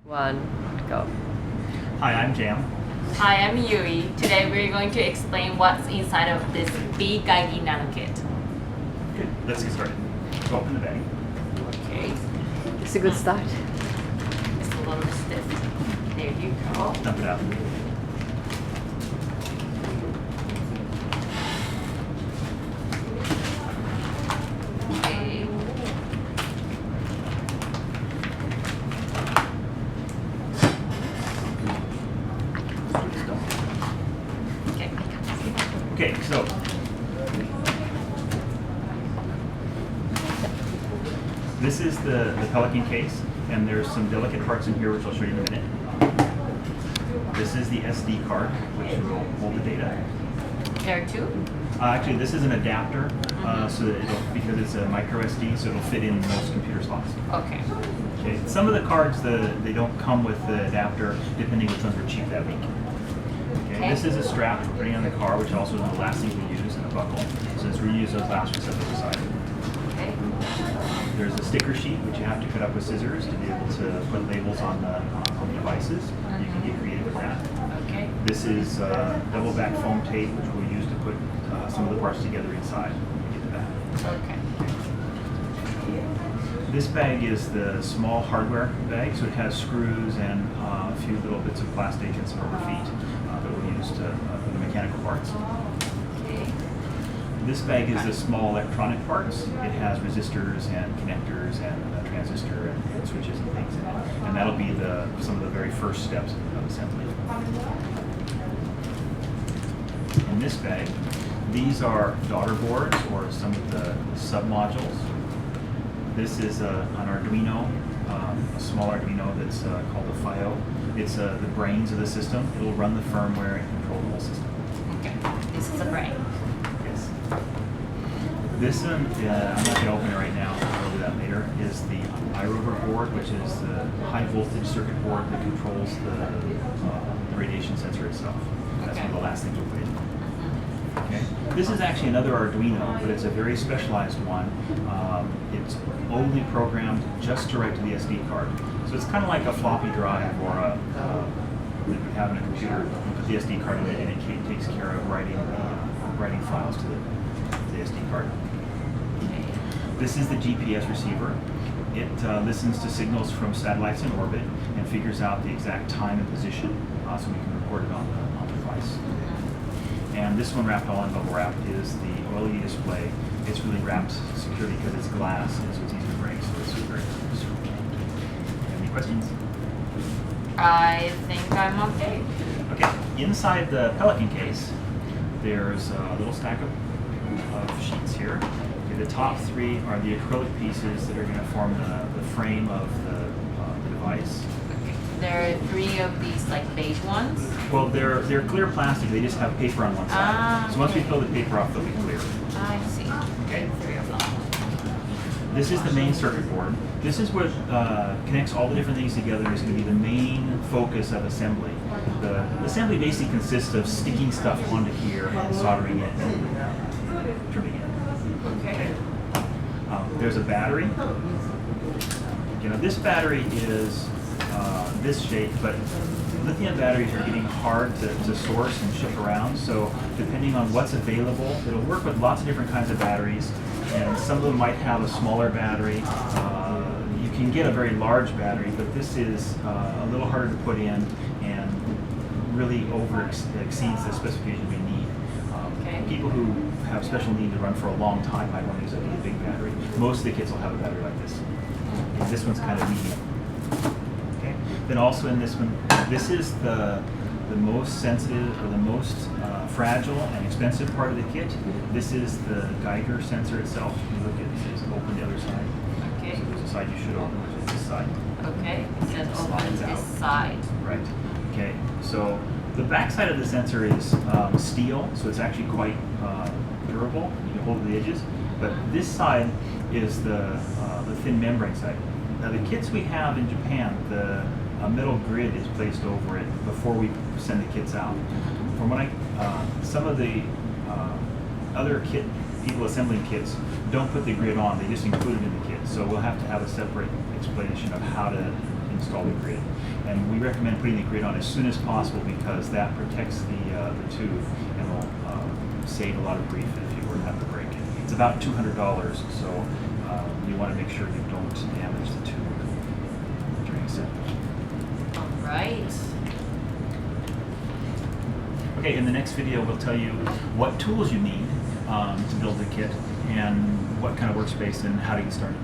One, go. Hi, I'm Jam. Hi, I'm Yui. Today we're going to explain what's inside of this bGeigie Nano kit. Good. Let's get started. Open the bag. Okay, It's a good start. it's a little stiff. There you go. Dump it out. Okay. Okay. Okay, so this is the Pelican case, and there's some delicate parts in here which I'll show you in a minute. This is the SD card, which will hold the data. There are two. Actually, this is an adapter, so that because it's a micro SD, so it'll fit in most computer slots. Okay. Okay. Some of the cards, they don't come with the adapter, depending which ones were cheap that week. Okay. This is a strap for putting on the car, which also is the last thing we use, and a buckle. So let's reuse those last ones set those aside. Okay. There's a sticker sheet which you have to cut up with scissors to be able to put labels on the devices. You can get creative with that. Okay. This is double back foam tape, which we'll use to put some of the parts together inside when we get the bag. Okay. This bag is the small hardware bag, so it has screws and a few little bits of plastic and some rubber feet that we'll use for the mechanical parts. Okay. This bag is the small electronic parts. It has resistors and connectors and a transistor and switches and things in it. And that'll be some of the very first steps of assembly. In this bag, these are daughter boards or some of the sub-modules. This is an Arduino, a small Arduino that's called a FIO. It's the brains of the system. It'll run the firmware and control the whole system. Okay. This is a brain. Yes. This one, I'm not going to open it right now, I'll do that later, is the iterate board, which is the high voltage circuit board that controls the radiation sensor itself. That's one of the last things we'll put in. Okay. This is actually another Arduino, but it's a very specialized one. It's only programmed just to write to the SD card. So it's kind of like a floppy drive or that you have in a computer. You put the SD card in it and it takes care of writing files to the SD card. This is the GPS receiver. It listens to signals from satellites in orbit and figures out the exact time and position so we can record it on the device. And this one, wrapped all in bubble wrap, is the OLED display. It's really wrapped securely because it's glass, and so it's easy to break, so it's very useful. Any questions? I think I'm okay. Okay, inside the Pelican case, there's a little stack of sheets here. Okay, the top three are the acrylic pieces that are going to form the frame of the device. There are three of these like beige ones. Well, they're clear plastic. They just have paper on one side. So once we peel the paper off, they'll be clear. I see. Okay. Three of them. This is the main circuit board. This is what connects all the different things together and is going to be the main focus of assembly. The assembly basically consists of sticking stuff onto here and soldering it and trimming it. Okay. There's a battery. You know, this battery is this shape, but lithium batteries are getting hard to source and ship around, so depending on what's available, it'll work with lots of different kinds of batteries, and some of them might have a smaller battery. You can get a very large battery, but this is a little harder to put in and really exceeds the specification we need. People who have special need to run for a long time might want to use a really big battery. Most of the kits will have a battery like this. And this one's kind of medium. Then also in this one, this is the most sensitive or the most fragile and expensive part of the kit. This is the Geiger sensor itself. You look at this, open the other side. Okay. So there's a side you should open, which is this side. Okay. It says open Slides this out. side. Right. Okay. So the back side of the sensor is steel, so it's actually quite durable. You can hold the edges. But this side is the thin membrane side. Now the kits we have in Japan, a metal grid is placed over it before we send the kits out. From what some of the other people assembling kits don't put the grid on; they just include it in the kit. So we'll have to have a separate explanation of how to install the grid. And we recommend putting the grid on as soon as possible because that protects the tube and will save a lot of grief if you were to have to break it. It's about $200, so you want to make sure you don't damage the tube during assembly. All right. Okay, in the next video we'll tell you what tools you need to build the kit and what kind of workspace and how to get started.